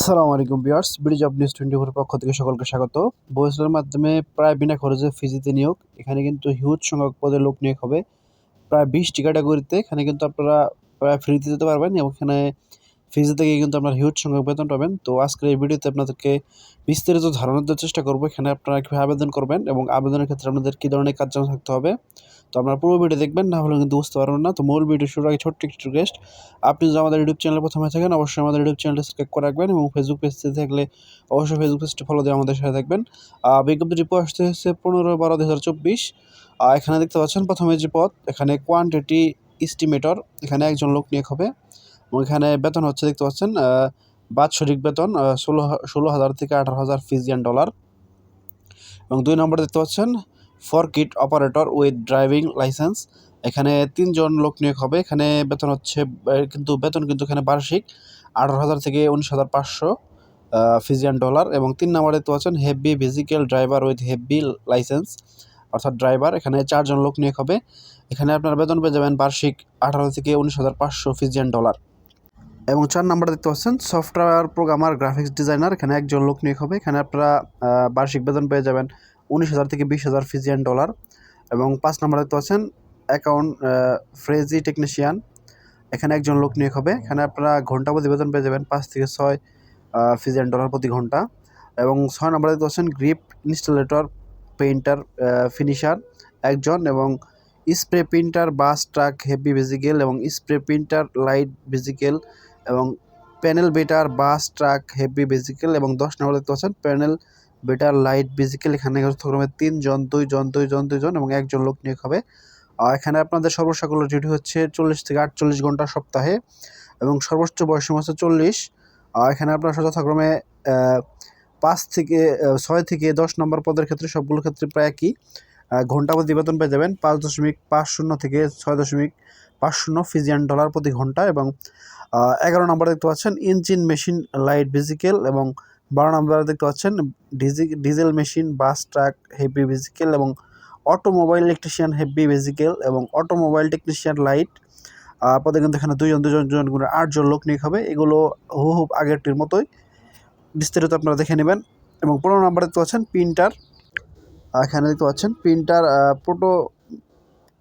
আসসালামু আলাইকুম viewers, BD job news 24 এর পক্ষ থেকে সকলকে স্বাগত। বয়সের মাধ্যমে প্রায় বিনা খরচে ফিজিতে নিয়োগ। এখানে কিন্তু হিউজ সংখ্যক পদে লোক নিয়োগ হবে। প্রায় 20টি ক্যাটাগরিতে এখানে কিন্তু আপনারা প্রায় ফ্রিতে যেতে পারবেন এবং এখানে ফিজি থেকে কিন্তু আপনার হিউজ সংখ্যক বেতন পাবেন। তো আজকের এই ভিডিওতে আপনাদেরকে বিস্তারিত ধারণা দেওয়ার চেষ্টা করব এখানে আপনারা কীভাবে আবেদন করবেন এবং আবেদনের ক্ষেত্রে আপনাদের কী ধরনের কাজ জানা থাকতে হবে। তো আপনারা পুরো ভিডিও দেখবেন, না হলে কিন্তু বুঝতে পারবেন না। তো মূল ভিডিও শুরুর আগে ছোট্ট একটু রিকোয়েস্ট, আপনি যদি আমাদের ইউটিউব চ্যানেলে প্রথমে থাকেন অবশ্যই আমাদের ইউটিউব চ্যানেলটি সাবস্ক্রাইব করে রাখবেন এবং ফেসবুক পেজে থাকলে অবশ্যই ফেসবুক পেজটি ফলো দিয়ে আমাদের সাথে থাকবেন। বিজ্ঞপ্তিটি প্রকাশিত হচ্ছে 15/12/2024। এখানে দেখতে পাচ্ছেন প্রথমে যে পদ, এখানে কোয়ান্টিটি এস্টিমেটর, এখানে একজন লোক নিয়োগ হবে এবং এখানে বেতন হচ্ছে দেখতে পাচ্ছেন বাৎসরিক বেতন 16,000 থেকে 18,000 ফিজিয়ান ডলার। এবং 2 নম্বরে দেখতে পাচ্ছেন ফরকিট অপারেটর উইথ ড্রাইভিং লাইসেন্স, এখানে 3 জন লোক নিয়োগ হবে। এখানে বেতন হচ্ছে বেতন কিন্তু এখানে বার্ষিক 18,000 থেকে 19,500 ফিজিয়ান ডলার। এবং 3 নম্বরে দেখতে পাচ্ছেন heavy vehicle driver with heavy licence, অর্থাৎ ড্রাইভার, এখানে 4 জন লোক নিয়োগ হবে। এখানে আপনার বেতন পেয়ে যাবেন বার্ষিক 18 থেকে 19,500 ফিজিয়ান ডলার। এবং 4 নম্বরে দেখতে পাচ্ছেন সফটওয়্যার প্রোগ্রামার গ্রাফিক্স ডিজাইনার, এখানে একজন লোক নিয়োগ হবে। এখানে আপনারা বার্ষিক বেতন পেয়ে যাবেন 19,000 থেকে 20,000 ফিজিয়ান ডলার। এবং 5 নম্বরে দেখতে পাচ্ছেন অ্যাকাউন্ট ফ্রেজি টেকনিশিয়ান, এখানে একজন লোক নিয়োগ হবে। এখানে আপনারা ঘন্টা প্রতি বেতন পেয়ে যাবেন 5 থেকে 6 ফিজিয়ান ডলার প্রতি ঘন্টা। এবং 6 নম্বরে দেখতে পাচ্ছেন গ্রিপ ইনস্টলেটর পেইন্টার ফিনিশার একজন, এবং spray printer bus truck heavy vehicle এবং স্প্রে প্রিন্টার লাইট ভেজিকেল এবং panel beater bus truck heavy vehicle. এবং 10 নম্বরে দেখতে পাচ্ছেন প্যানেল বেটার লাইট ভেজিকেল, এখানে যথাক্রমে 3 জন 2 জন 2 জন 2 জন এবং একজন লোক নিয়োগ হবে। এখানে আপনাদের সর্বসকল ডিউটি হচ্ছে 40 থেকে 48 ঘন্টা সপ্তাহে এবং সর্বোচ্চ বয়সসীমা হচ্ছে 40। এখানে আপনার যথাক্রমে 6 থেকে 10 নম্বর পদের ক্ষেত্রে সবগুলোর ক্ষেত্রে প্রায় একই ঘন্টা প্রতি বেতন পেয়ে যাবেন 5.50 থেকে 6.50 ফিজিয়ান ডলার প্রতি ঘন্টা। এবং 11 নম্বরে দেখতে পাচ্ছেন ইঞ্জিন মেশিন লাইট ভেজিকেল এবং 12 নম্বরে দেখতে পাচ্ছেন diesel machine bus truck heavy vehicle এবং অটোমোবাইল ইলেকট্রিশিয়ান হেভি ভেজিকেল এবং অটোমোবাইল টেকনিশিয়ান লাইট পদে কিন্তু এখানে 2 জন করে 8 জন লোক নিয়োগ হবে। এগুলো হুবহু আগেরটির মতোই, বিস্তারিত আপনারা দেখে নেবেন। এবং 15 নম্বরে দেখতে পাচ্ছেন প্রিন্টার, এখানে দেখতে পাচ্ছেন প্রিন্টার প্রোটো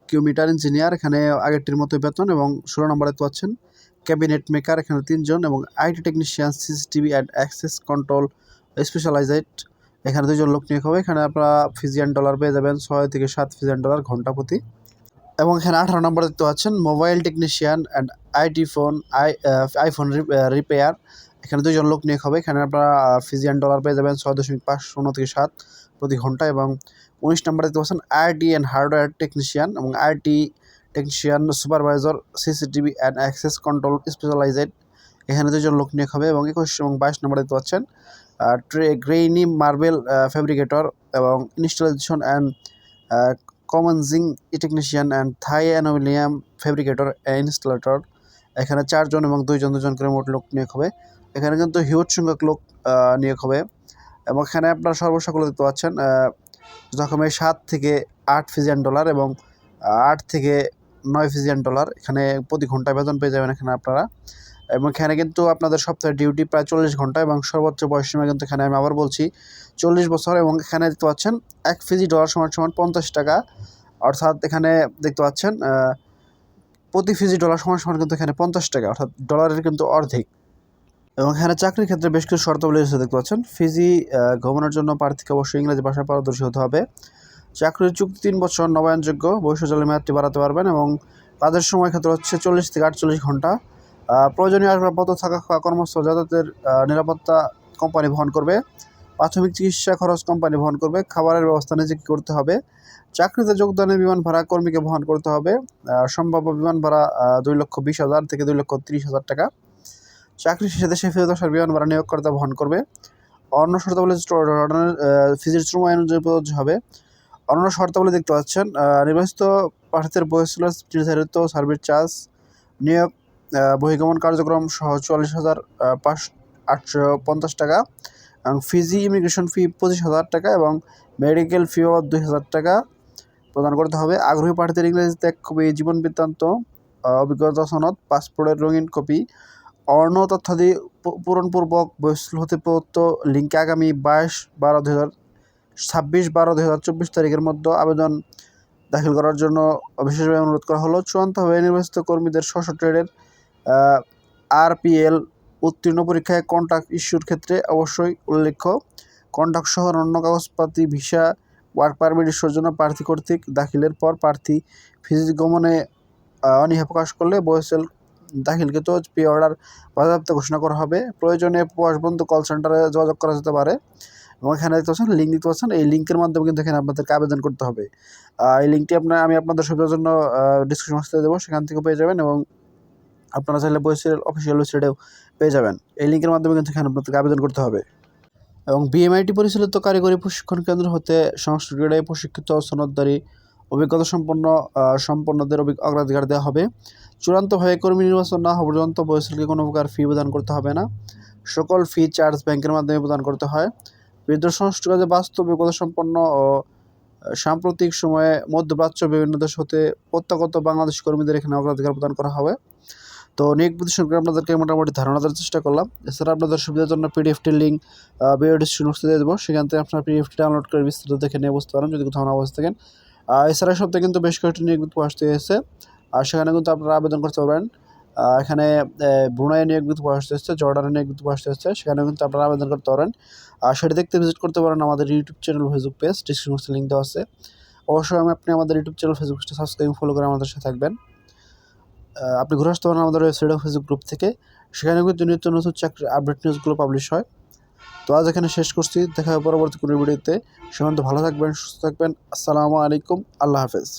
কিউমিটার ইঞ্জিনিয়ার, এখানে আগেরটির মতোই বেতন। এবং 16 নম্বরে দেখতে পাচ্ছেন ক্যাবিনেট মেকার, এখানে 3 জন এবং IT technician CCTV and access control specialised, এখানে 2 জন লোক নিয়োগ হবে। এখানে আপনারা ফিজিয়ান ডলার পেয়ে যাবেন 6 থেকে 7 ফিজিয়ান ডলার ঘন্টা প্রতি। এবং এখানে 18 নম্বরে দেখতে পাচ্ছেন mobile technician and iPhone repair, এখানে 2 জন লোক নিয়োগ হবে। এখানে আপনারা ফিজিয়ান ডলার পেয়ে যাবেন 6.50 থেকে 7 প্রতি ঘন্টা। এবং 19 নম্বরে দেখতে পাচ্ছেন আইটি অ্যান্ড হার্ডওয়্যার টেকনিশিয়ান এবং IT technician supervisor CCTV and access control specialised, এখানে 2 জন লোক নিয়োগ হবে। এবং 21 এবং 22 নম্বরে দেখতে পাচ্ছেন গ্রেইনি মার্বেল ফ্যাব্রিকেটর এবং installation and commissioning technician and থাই অ্যালুমিনিয়াম ফ্যাব্রিকেটর ইনস্টলেটর, এখানে 4 জন এবং 2 জন করে মোট লোক নিয়োগ হবে। এখানে কিন্তু হিউজ সংখ্যক লোক নিয়োগ হবে। এবং এখানে আপনার সর্বসকল দেখতে পাচ্ছেন যথাক্রমে 7 থেকে 8 ফিজিয়ান ডলার এবং 8 থেকে 9 ফিজিয়ান ডলার, এখানে প্রতি ঘন্টায় বেতন পেয়ে যাবেন এখানে আপনারা। এবং এখানে কিন্তু আপনাদের সপ্তাহে ডিউটি প্রায় 40 ঘন্টা এবং সর্বোচ্চ বয়সসীমা কিন্তু এখানে আমি আবার বলছি 40 বছর। এবং এখানে দেখতে পাচ্ছেন 1 ফিজি ডলার সমান 50 টাকা, অর্থাৎ এখানে দেখতে পাচ্ছেন প্রতি ফিজি ডলার সমান কিন্তু এখানে 50 টাকা, অর্থাৎ ডলারের কিন্তু অর্ধেক। এবং এখানে চাকরির ক্ষেত্রে বেশ কিছু শর্তাবলী দেখতে পাচ্ছেন। ফিজি গমনের জন্য প্রার্থীকে অবশ্যই ইংরেজি ভাষায় পারদর্শী হতে হবে। চাকরির চুক্তি 3 বছর নবায়নযোগ্য, ভবিষ্যৎকালে মেয়াদটি বাড়াতে পারবেন। এবং কাজের সময় ক্ষেত্রে হচ্ছে 40 থেকে 48 ঘন্টা। প্রয়োজনীয় আসবাবপত্র থাকা কর্মস্থল যাতায়াতের নিরাপত্তা কোম্পানি বহন করবে। প্রাথমিক চিকিৎসা খরচ কোম্পানি বহন করবে। খাবারের ব্যবস্থা নিজেকে করতে হবে। চাকরিতে যোগদানের বিমান ভাড়া কর্মীকে বহন করতে হবে। সম্ভাব্য বিমান ভাড়া 2,20,000 থেকে 2,30,000 টাকা। চাকরি শেষে দেশে ফেরত আসার বিমান ভাড়া নিয়োগকর্তা বহন করবে। অন্য শর্তাবলী ফিজির শ্রম আইন অনুযায়ী প্রযোজ্য হবে। অন্য শর্তাবলী দেখতে পাচ্ছেন নির্বাচিত প্রার্থীদের বহিঃস্থলের নির্ধারিত সার্ভিস চার্জ, নিয়োগ বহির্গমন কার্যক্রম সহ 44,850 টাকা এবং ফিজি ইমিগ্রেশন ফি 25,000 টাকা এবং মেডিকেল ফি 2,000 টাকা প্রদান করতে হবে। আগ্রহী প্রার্থীদের ইংরেজিতে 1 কপি জীবন বৃত্তান্ত, অভিজ্ঞতা সনদ, পাসপোর্টের রঙিন কপি, অন্য তথ্যাদি পূরণপূর্বক বয়সী হতে প্রদত্ত লিঙ্কে আগামী 26/12/2024 তারিখের মধ্যে আবেদন দাখিল করার জন্য বিশেষভাবে অনুরোধ করা হলো। চূড়ান্তভাবে নির্বাচিত কর্মীদের স্ব ট্রেডের RPL উত্তীর্ণ পরীক্ষায় কন্ট্রাক্ট ইস্যুর ক্ষেত্রে অবশ্যই উল্লেখ্য কন্ট্রাক্ট সহ অন্য কাগজপাতি ভিসা ওয়ার্ক পারমিট ইস্যুর জন্য প্রার্থী কর্তৃক দাখিলের পর প্রার্থী ফিজিস গমনে অনীহা প্রকাশ করলে বয়সেল দাখিলকৃত পে অর্ডার বাজেয়াপ্ত ঘোষণা করা হবে। প্রয়োজনে প্রবাসবন্ধু কল সেন্টারে যোগাযোগ করা যেতে পারে এবং এখানে দেখতে পাচ্ছেন লিঙ্ক দিতে পাচ্ছেন, এই লিঙ্কের মাধ্যমে কিন্তু এখানে আপনাদেরকে আবেদন করতে হবে। এই লিঙ্কটি আমি আপনাদের সুবিধার জন্য ডিসক্রিপশন বক্সে দেবো, সেখান থেকে পেয়ে যাবেন এবং আপনারা চাইলে বয়সের অফিসিয়াল ওয়েবসাইটেও পেয়ে যাবেন। এই লিঙ্কের মাধ্যমে কিন্তু এখানে আপনাদেরকে আবেদন করতে হবে। এবং BMIT পরিচালিত কারিগরি প্রশিক্ষণ কেন্দ্র হতে সংশ্লিষ্ট ক্রীড়ায় প্রশিক্ষিত সনদধারী অভিজ্ঞতা সম্পন্নদের অগ্রাধিকার দেওয়া হবে। চূড়ান্তভাবে কর্মী নির্বাচন না হওয়া পর্যন্ত বয়সেলকে কোনো প্রকার ফি প্রদান করতে হবে না। সকল ফি চার্জ ব্যাংকের মাধ্যমে প্রদান করতে হয়। বিদ্যুৎ সংশ্লিষ্ট কাজে বাস্তব অভিজ্ঞতা সম্পন্ন ও সাম্প্রতিক সময়ে মধ্যপ্রাচ্য বিভিন্ন দেশ হতে প্রত্যাগত বাংলাদেশি কর্মীদের এখানে অগ্রাধিকার প্রদান করা হবে। তো নিয়োগ প্রতিষ্ঠান করে আপনাদেরকে মোটামুটি ধারণা দেওয়ার চেষ্টা করলাম। এছাড়া আপনাদের সুবিধার জন্য পিডিএফটির লিঙ্ক ভিডিও ডিসক্রিপশন বক্সে দিয়ে দেবো, সেখান থেকে আপনার পিডিএফটি ডাউনলোড করে বিস্তারিত দেখে নিয়ে বুঝতে পারেন যদি কোথাও না বুঝতে থাকেন। এছাড়া সপ্তাহে কিন্তু বেশ কয়েকটি নিয়োগ প্রকাশ হয়েছে, আর সেখানে কিন্তু আপনারা আবেদন করতে পারবেন। এখানে ব্রুনাই নিয়োগ প্রকাশ হয়েছে, জর্ডানের নিয়োগ প্রকাশ হয়েছে, সেখানে কিন্তু আপনারা আবেদন করতে পারেন। আর সেটা দেখতে ভিজিট করতে পারেন আমাদের YouTube channel, Facebook page, description বক্সে লিঙ্ক দেওয়া আছে। অবশ্যই আপনি আমাদের ইউটিউব চ্যানেল, ফেসবুক পেজটা সাবস্ক্রাইব ফলো করে আমাদের সাথে থাকবেন। আপনি ঘুরে আসতে পারেন আমাদের ওয়েবসাইট ও ফেসবুক গ্রুপ থেকে, সেখানে কিন্তু নিত্য নতুন চাকরির আপডেট নিউজগুলো পাবলিশ হয়। তো আজ এখানে শেষ করছি, দেখা হবে পরবর্তী কোনো ভিডিওতে। সে পর্যন্ত ভালো থাকবেন, সুস্থ থাকবেন। আসসালামু আলাইকুম, আল্লাহ হাফেজ।